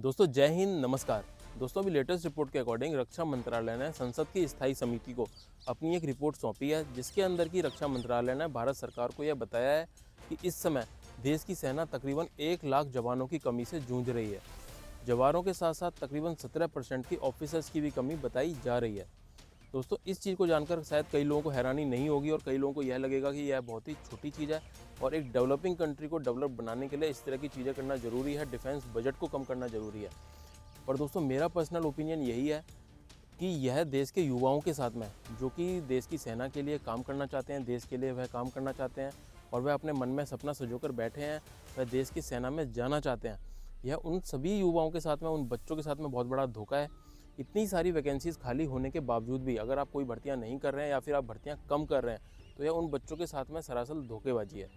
दोस्तों जय हिंद, नमस्कार। दोस्तों अभी लेटेस्ट रिपोर्ट के अकॉर्डिंग रक्षा मंत्रालय ने संसद की स्थायी समिति को अपनी एक रिपोर्ट सौंपी है, जिसके अंदर की रक्षा मंत्रालय ने भारत सरकार को यह बताया है कि इस समय देश की सेना तकरीबन 1 लाख जवानों की कमी से जूझ रही है। जवानों के साथ साथ तकरीबन 17% की ऑफिसर्स की भी कमी बताई जा रही है। दोस्तों इस चीज़ को जानकर शायद कई लोगों को हैरानी नहीं होगी और कई लोगों को यह लगेगा कि यह बहुत ही छोटी चीज़ है और एक डेवलपिंग कंट्री को डेवलप बनाने के लिए इस तरह की चीज़ें करना ज़रूरी है, डिफेंस बजट को कम करना ज़रूरी है। पर दोस्तों मेरा पर्सनल ओपिनियन यही है कि यह देश के युवाओं के साथ में है, जो कि देश की सेना के लिए काम करना चाहते हैं, देश के लिए वह काम करना चाहते हैं और वह अपने मन में सपना सँजोकर बैठे हैं, वह देश की सेना में जाना चाहते हैं। यह उन सभी युवाओं के साथ में, उन बच्चों के साथ में बहुत बड़ा धोखा है। इतनी सारी वैकेंसीज़ खाली होने के बावजूद भी अगर आप कोई भर्तियाँ नहीं कर रहे हैं या फिर आप भर्तियाँ कम कर रहे हैं, तो यह उन बच्चों के साथ में सरासर धोखेबाजी है।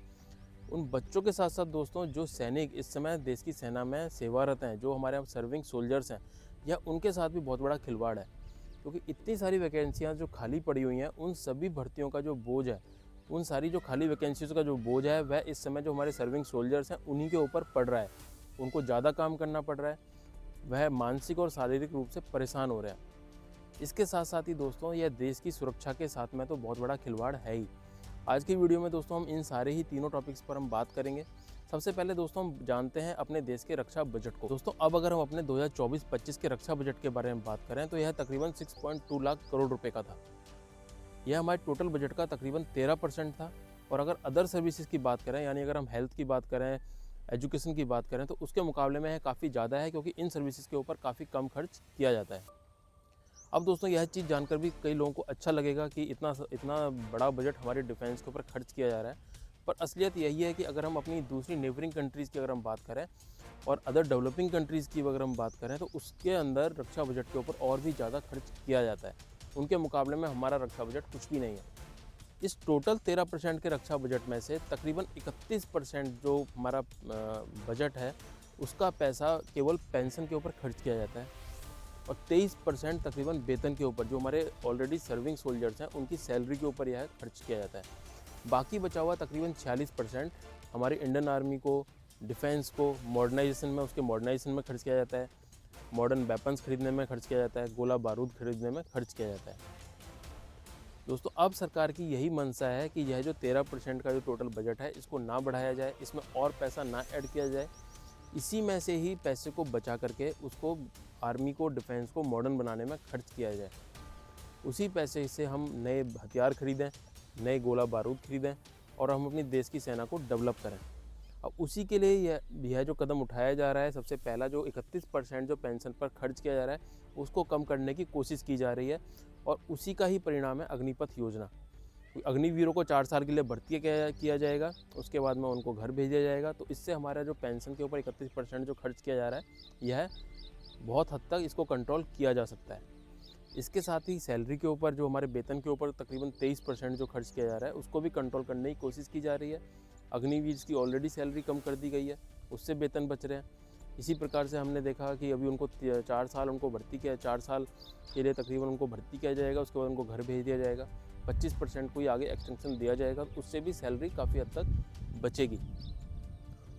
उन बच्चों के साथ साथ दोस्तों जो सैनिक इस समय देश की सेना में सेवारत हैं, जो हमारे यहाँ सर्विंग सोल्जर्स हैं, या उनके साथ भी बहुत बड़ा खिलवाड़ है। क्योंकि इतनी सारी वैकेंसियाँ जो खाली पड़ी हुई हैं, उन सभी भर्तियों का जो बोझ है, उन सारी जो खाली वैकेंसीज़ का जो बोझ है, वह इस समय जो हमारे सर्विंग सोल्जर्स हैं उन्हीं के ऊपर पड़ रहा है। उनको ज़्यादा काम करना पड़ रहा है, वह मानसिक और शारीरिक रूप से परेशान हो रहे हैं। इसके साथ साथ ही दोस्तों यह देश की सुरक्षा के साथ में तो बहुत बड़ा खिलवाड़ है ही। आज की वीडियो में दोस्तों हम इन सारे ही तीनों टॉपिक्स पर हम बात करेंगे। सबसे पहले दोस्तों हम जानते हैं अपने देश के रक्षा बजट को। दोस्तों अब अगर हम अपने 2024-25 के रक्षा बजट के बारे में बात करें तो यह तकरीबन 6.2 लाख करोड़ रुपए का था। यह हमारे टोटल बजट का तकरीबन 13% था। और अगर अदर सर्विसेज की बात करें, यानी अगर हम हेल्थ की बात करें, एजुकेशन की बात करें, तो उसके मुकाबले में यह काफ़ी ज़्यादा है, क्योंकि इन सर्विसेज के ऊपर काफ़ी कम खर्च किया जाता है। अब दोस्तों यह चीज़ जानकर भी कई लोगों को अच्छा लगेगा कि इतना इतना बड़ा बजट हमारे डिफेंस के ऊपर खर्च किया जा रहा है। पर असलियत यही है कि अगर हम अपनी दूसरी नेबरिंग कंट्रीज़ की अगर हम बात करें और अदर डेवलपिंग कंट्रीज़ की अगर हम बात करें, तो उसके अंदर रक्षा बजट के ऊपर और भी ज़्यादा खर्च किया जाता है। उनके मुकाबले में हमारा रक्षा बजट कुछ भी नहीं है। इस टोटल 13% के रक्षा बजट में से तकरीबन 31% जो हमारा बजट है, उसका पैसा केवल पेंशन के ऊपर खर्च किया जाता है और 23% तकरीबन वेतन के ऊपर, जो हमारे ऑलरेडी सर्विंग सोल्जर्स हैं उनकी सैलरी के ऊपर यह खर्च किया जाता है। बाकी बचा हुआ तकरीबन 46% हमारी इंडियन आर्मी को, डिफेंस को मॉडर्नाइजेशन में, उसके मॉडर्नाइजेशन में खर्च किया जाता है, मॉडर्न वेपन्स खरीदने में खर्च किया जाता है, गोला बारूद खरीदने में खर्च किया जाता है। दोस्तों अब सरकार की यही मंशा है कि यह जो 13% का जो टोटल बजट है, इसको ना बढ़ाया जाए, इसमें और पैसा ना ऐड किया जाए। इसी में से ही पैसे को बचा करके उसको आर्मी को, डिफेंस को मॉडर्न बनाने में खर्च किया जाए। उसी पैसे से हम नए हथियार खरीदें, नए गोला बारूद खरीदें और हम अपनी देश की सेना को डेवलप करें। अब उसी के लिए यह जो कदम उठाया जा रहा है, सबसे पहला जो 31% जो पेंशन पर खर्च किया जा रहा है, उसको कम करने की कोशिश की जा रही है और उसी का ही परिणाम है अग्निपथ योजना। अग्निवीरों को 4 साल के लिए भर्ती किया जाएगा, उसके बाद में उनको घर भेजा जाएगा। तो इससे हमारा जो पेंशन के ऊपर 31% जो खर्च किया जा रहा है, यह बहुत हद तक इसको कंट्रोल किया जा सकता है। इसके साथ ही सैलरी के ऊपर, जो हमारे वेतन के ऊपर तकरीबन 23% जो खर्च किया जा रहा है, उसको भी कंट्रोल करने की कोशिश की जा रही है। अग्निवीर की ऑलरेडी सैलरी कम कर दी गई है, उससे वेतन बच रहे हैं। इसी प्रकार से हमने देखा कि अभी उनको 4 साल उनको भर्ती किया, 4 साल के लिए तकरीबन उनको भर्ती किया जाएगा, उसके बाद उनको घर भेज दिया जाएगा। 25% को ही आगे एक्सटेंशन दिया जाएगा, उससे भी सैलरी काफ़ी हद तक बचेगी।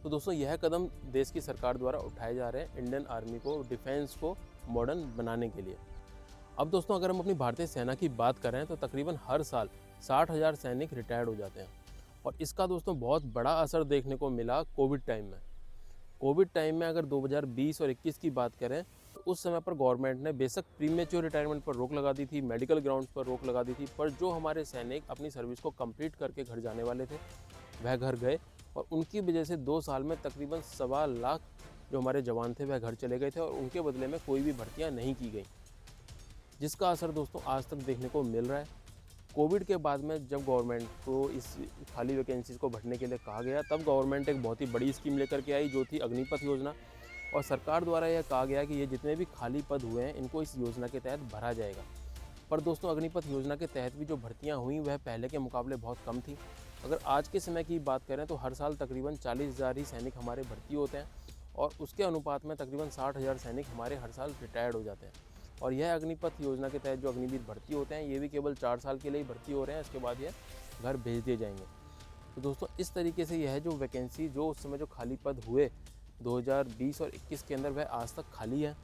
तो दोस्तों यह कदम देश की सरकार द्वारा उठाए जा रहे हैं इंडियन आर्मी को, डिफेंस को मॉडर्न बनाने के लिए। अब दोस्तों अगर हम अपनी भारतीय सेना की बात करें तो तकरीबन हर साल 60,000 सैनिक रिटायर्ड हो जाते हैं और इसका दोस्तों बहुत बड़ा असर देखने को मिला कोविड टाइम में। कोविड टाइम में अगर 2020 और 21 की बात करें तो उस समय पर गवर्नमेंट ने बेशक प्रीमेच्योर रिटायरमेंट पर रोक लगा दी थी, मेडिकल ग्राउंड्स पर रोक लगा दी थी, पर जो हमारे सैनिक अपनी सर्विस को कंप्लीट करके घर जाने वाले थे, वह घर गए और उनकी वजह से 2 साल में तकरीबन 1.25 लाख जो हमारे जवान थे वह घर चले गए थे और उनके बदले में कोई भी भर्तियाँ नहीं की गई, जिसका असर दोस्तों आज तक देखने को मिल रहा है। कोविड के बाद में जब गवर्नमेंट को इस खाली वैकेंसीज़ को भरने के लिए कहा गया, तब गवर्नमेंट एक बहुत ही बड़ी स्कीम लेकर के आई, जो थी अग्निपथ योजना। और सरकार द्वारा यह कहा गया कि ये जितने भी खाली पद हुए हैं, इनको इस योजना के तहत भरा जाएगा। पर दोस्तों अग्निपथ योजना के तहत भी जो भर्तियां हुई, वह पहले के मुकाबले बहुत कम थी। अगर आज के समय की बात करें तो हर साल तकरीबन 40,000 ही सैनिक हमारे भर्ती होते हैं और उसके अनुपात में तकरीबन 60,000 सैनिक हमारे हर साल रिटायर्ड हो जाते हैं। और यह अग्निपथ योजना के तहत जो अग्निवीर भर्ती होते हैं, ये भी केवल 4 साल के लिए ही भर्ती हो रहे हैं, इसके बाद यह घर भेज दिए जाएंगे। तो दोस्तों इस तरीके से यह जो वैकेंसी, जो उस समय जो खाली पद हुए 2020 और 21 के अंदर वह आज तक खाली है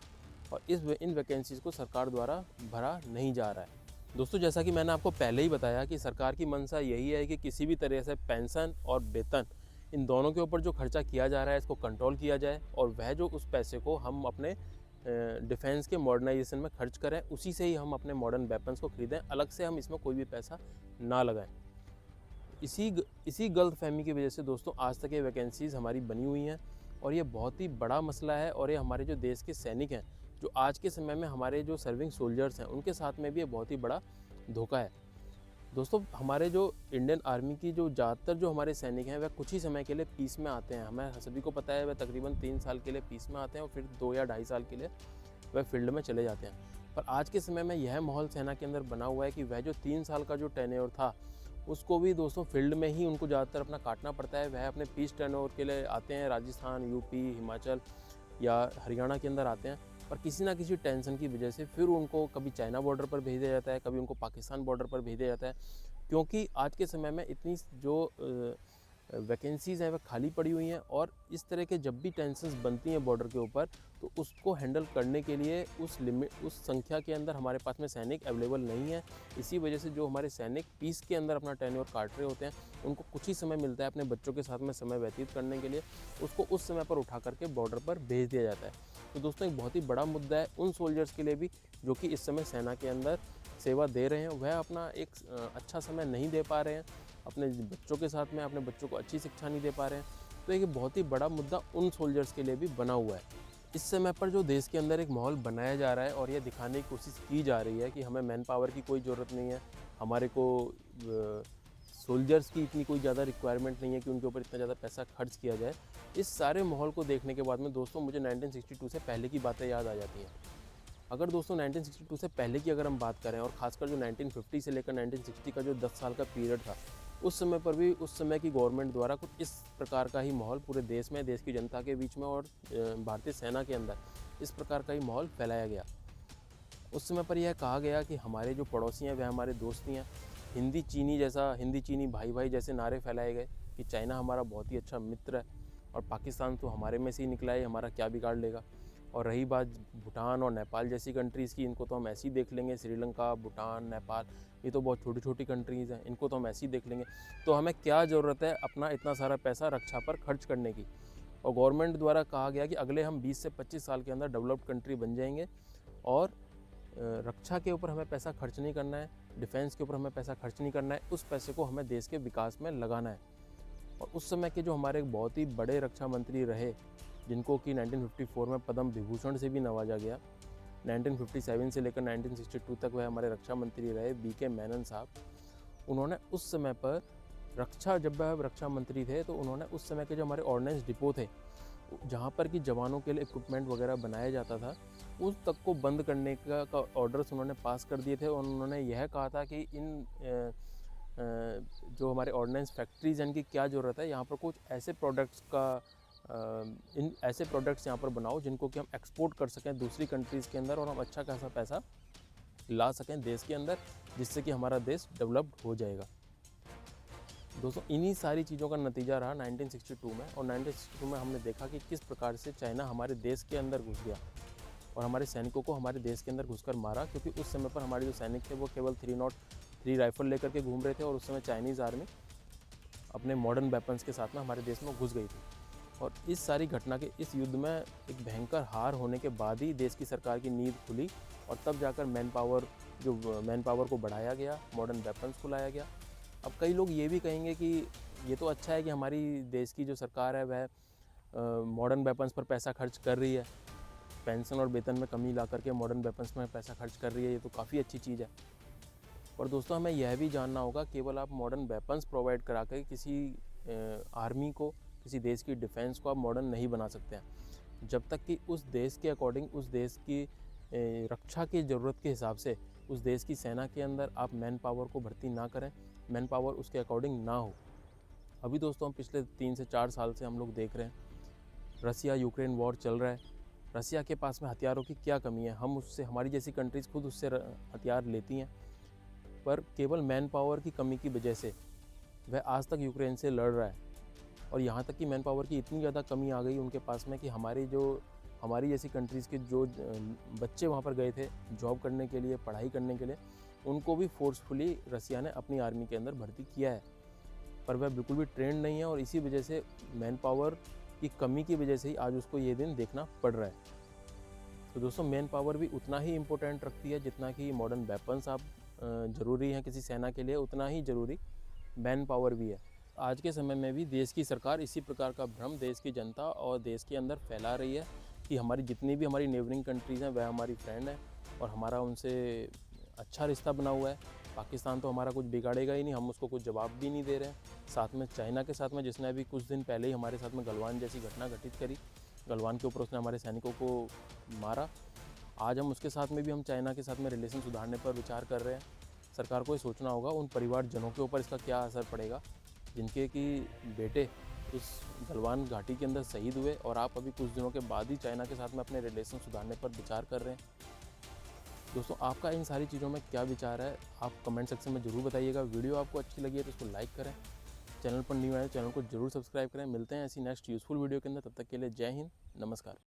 और इन वैकेंसीज़ को सरकार द्वारा भरा नहीं जा रहा है। दोस्तों, जैसा कि मैंने आपको पहले ही बताया कि सरकार की मंशा यही है कि किसी भी तरह से पेंशन और वेतन इन दोनों के ऊपर जो खर्चा किया जा रहा है इसको कंट्रोल किया जाए और वह जो उस पैसे को हम अपने डिफेंस के मॉडर्नाइजेशन में खर्च करें, उसी से ही हम अपने मॉडर्न वेपन्स को खरीदें, अलग से हम इसमें कोई भी पैसा ना लगाएं। इसी गलतफहमी की वजह से दोस्तों आज तक ये वैकेंसीज़ हमारी बनी हुई हैं और ये बहुत ही बड़ा मसला है और ये हमारे जो देश के सैनिक हैं, जो आज के समय में हमारे जो सर्विंग सोल्जर्स हैं, उनके साथ में भी ये बहुत ही बड़ा धोखा है। दोस्तों, हमारे जो इंडियन आर्मी की जो ज़्यादातर जो हमारे सैनिक हैं वह कुछ ही समय के लिए पीस में आते हैं। हमें सभी को पता है वह तकरीबन 3 साल के लिए पीस में आते हैं और फिर 2 या ढाई साल के लिए वह फील्ड में चले जाते हैं। पर आज के समय में यह माहौल सेना के अंदर बना हुआ है कि वह जो 3 साल का जो टेन्योर था, उसको भी दोस्तों फील्ड में ही उनको ज़्यादातर अपना काटना पड़ता है। वह अपने पीस टेन्योर के लिए आते हैं, राजस्थान, यूपी, हिमाचल या हरियाणा के अंदर आते हैं, पर किसी ना किसी टेंशन की वजह से फिर उनको कभी चाइना बॉर्डर पर भेज दिया जाता है, कभी उनको पाकिस्तान बॉर्डर पर भेज दिया जाता है, क्योंकि आज के समय में इतनी जो वैकेंसीज़ हैं वह खाली पड़ी हुई हैं और इस तरह के जब भी टेंशन्स बनती हैं बॉर्डर के ऊपर, तो उसको हैंडल करने के लिए उस संख्या के अंदर हमारे पास में सैनिक अवेलेबल नहीं है। इसी वजह से जो हमारे सैनिक पीस के अंदर अपना टेन्योर काट रहे होते हैं, उनको कुछ ही समय मिलता है अपने बच्चों के साथ में समय व्यतीत करने के लिए, उसको उस समय पर उठा करके बॉर्डर पर भेज दिया जाता है। तो दोस्तों, एक बहुत ही बड़ा मुद्दा है उन सोल्जर्स के लिए भी जो कि इस समय सेना के अंदर सेवा दे रहे हैं, वह अपना एक अच्छा समय नहीं दे पा रहे हैं अपने बच्चों के साथ में, अपने बच्चों को अच्छी शिक्षा नहीं दे पा रहे हैं। तो एक बहुत ही बड़ा मुद्दा उन सोल्जर्स के लिए भी बना हुआ है। इस समय पर जो देश के अंदर एक माहौल बनाया जा रहा है और यह दिखाने की कोशिश की जा रही है कि हमें मैन पावर की कोई ज़रूरत नहीं है, हमारे को सोल्जर्स की इतनी कोई ज़्यादा रिक्वायरमेंट नहीं है कि उनके ऊपर इतना ज़्यादा पैसा खर्च किया जाए। इस सारे माहौल को देखने के बाद में दोस्तों मुझे 1962 से पहले की बातें याद आ जाती हैं। अगर दोस्तों 1962 से पहले की अगर हम बात करें और ख़ासकर जो 1950 से लेकर 1960 का जो 10 साल का पीरियड था, उस समय पर भी उस समय की गवर्नमेंट द्वारा कुछ इस प्रकार का ही माहौल पूरे देश में, देश की जनता के बीच में और भारतीय सेना के अंदर इस प्रकार का ही माहौल फैलाया गया। उस समय पर यह कहा गया कि हमारे जो पड़ोसी हैं वह हमारे दोस्त ही हैं। हिंदी चीनी भाई भाई जैसे नारे फैलाए गए कि चाइना हमारा बहुत ही अच्छा मित्र है और पाकिस्तान तो हमारे में से ही निकला है, हमारा क्या बिगाड़ लेगा। और रही बात भूटान और नेपाल जैसी कंट्रीज़ की, इनको तो हम ऐसे ही देख लेंगे। श्रीलंका, भूटान, नेपाल, ये तो बहुत छोटी छोटी कंट्रीज़ हैं, इनको तो हम ऐसे ही देख लेंगे। तो हमें क्या ज़रूरत है अपना इतना सारा पैसा रक्षा पर खर्च करने की। और गवर्नमेंट द्वारा कहा गया कि अगले हम 20 से 25 साल के अंदर डेवलप्ड कंट्री बन जाएंगे और रक्षा के ऊपर हमें पैसा खर्च नहीं करना है, डिफेंस के ऊपर हमें पैसा खर्च नहीं करना है, उस पैसे को हमें देश के विकास में लगाना है। और उस समय के जो हमारे बहुत ही बड़े रक्षा मंत्री रहे, जिनको कि 1954 में पद्म विभूषण से भी नवाजा गया, 1957 से लेकर 1962 तक वह हमारे रक्षा मंत्री रहे, BK मेनन साहब। उन्होंने उस समय पर जब वह रक्षा मंत्री थे, तो उन्होंने उस समय के जो हमारे ऑर्डिनेंस डिपो थे, जहाँ पर कि जवानों के लिए इक्विपमेंट वगैरह बनाया जाता था, उस तक को बंद करने का ऑर्डर्स उन्होंने पास कर दिए थे। और उन्होंने यह कहा था कि जो हमारे ऑर्डिनेंस फैक्ट्रीज़ हैं, इनकी क्या ज़रूरत है, यहाँ पर कुछ ऐसे प्रोडक्ट्स यहाँ पर बनाओ जिनको कि हम एक्सपोर्ट कर सकें दूसरी कंट्रीज़ के अंदर और हम अच्छा खासा पैसा ला सकें देश के अंदर, जिससे कि हमारा देश डेवलप्ड हो जाएगा। दोस्तों, इन्हीं सारी चीज़ों का नतीजा रहा 1962 में। और 1962 में हमने देखा कि किस प्रकार से चाइना हमारे देश के अंदर घुस गया और हमारे सैनिकों को हमारे देश के अंदर घुसकर मारा, क्योंकि उस समय पर हमारे जो सैनिक थे वो केवल 303 राइफल लेकर के घूम रहे थे और उस समय चाइनीज़ आर्मी अपने मॉडर्न वेपन्स के साथ में हमारे देश में घुस गई थी। और इस सारी घटना के इस युद्ध में एक भयंकर हार होने के बाद ही देश की सरकार की नींद खुली और तब जाकर मैन पावर को बढ़ाया गया, मॉडर्न वेपन्स को लाया गया। अब कई लोग ये भी कहेंगे कि ये तो अच्छा है कि हमारी देश की जो सरकार है वह मॉडर्न वेपन्स पर पैसा खर्च कर रही है, पेंशन और वेतन में कमी ला करके मॉडर्न वेपन्स में पैसा खर्च कर रही है, ये तो काफ़ी अच्छी चीज़ है। और दोस्तों, हमें यह भी जानना होगा, केवल आप मॉडर्न वेपन्स प्रोवाइड करा कर किसी आर्मी को, किसी देश की डिफेंस को आप मॉडर्न नहीं बना सकते हैं। जब तक कि उस देश के अकॉर्डिंग, उस देश की रक्षा की ज़रूरत के हिसाब से उस देश की सेना के अंदर आप मैन पावर को भर्ती ना करें, मैन पावर उसके अकॉर्डिंग ना हो। अभी दोस्तों, हम पिछले 3 से 4 साल से हम लोग देख रहे हैं, रसिया यूक्रेन वॉर चल रहा है। रसिया के पास में हथियारों की क्या कमी है, हम उससे, हमारी जैसी कंट्रीज़ खुद उससे हथियार लेती हैं, पर केवल मैन पावर की कमी की वजह से वह आज तक यूक्रेन से लड़ रहा है। और यहाँ तक कि मैन पावर की इतनी ज़्यादा कमी आ गई उनके पास में कि हमारी जैसी कंट्रीज़ के जो बच्चे वहाँ पर गए थे जॉब करने के लिए, पढ़ाई करने के लिए, उनको भी फोर्सफुली रसिया ने अपनी आर्मी के अंदर भर्ती किया है, पर वह बिल्कुल भी ट्रेंड नहीं है और इसी वजह से मैन पावर की कमी की वजह से ही आज उसको ये दिन देखना पड़ रहा है। तो दोस्तों, मैन पावर भी उतना ही इम्पोर्टेंट रखती है जितना कि मॉडर्न वेपन्स आप ज़रूरी हैं किसी सेना के लिए, उतना ही ज़रूरी मैन पावर भी है। आज के समय में भी देश की सरकार इसी प्रकार का भ्रम देश की जनता और देश के अंदर फैला रही है कि हमारी जितनी भी हमारी नेबरिंग कंट्रीज़ हैं वह हमारी फ्रेंड है और हमारा उनसे अच्छा रिश्ता बना हुआ है। पाकिस्तान तो हमारा कुछ बिगाड़ेगा ही नहीं, हम उसको कुछ जवाब भी नहीं दे रहे हैं। साथ में चाइना के साथ में, जिसने अभी कुछ दिन पहले ही हमारे साथ में गलवान जैसी घटना घटित करी, गलवान के ऊपर उसने हमारे सैनिकों को मारा। आज हम उसके साथ में भी हम चाइना के साथ में रिलेशन सुधारने पर विचार कर रहे हैं। सरकार को ये सोचना होगा उन परिवारजनों के ऊपर इसका क्या असर पड़ेगा जिनके कि बेटे उस गलवान घाटी के अंदर शहीद हुए और आप अभी कुछ दिनों के बाद ही चाइना के साथ में अपने रिलेशन सुधारने पर विचार कर रहे हैं। दोस्तों, आपका इन सारी चीज़ों में क्या विचार है, आप कमेंट सेक्शन में ज़रूर बताइएगा। वीडियो आपको अच्छी लगी है तो इसको लाइक करें, चैनल पर न्यू आए चैनल को जरूर सब्सक्राइब करें। मिलते हैं ऐसी नेक्स्ट यूज़फुल वीडियो के अंदर, तब तक के लिए जय हिंद, नमस्कार।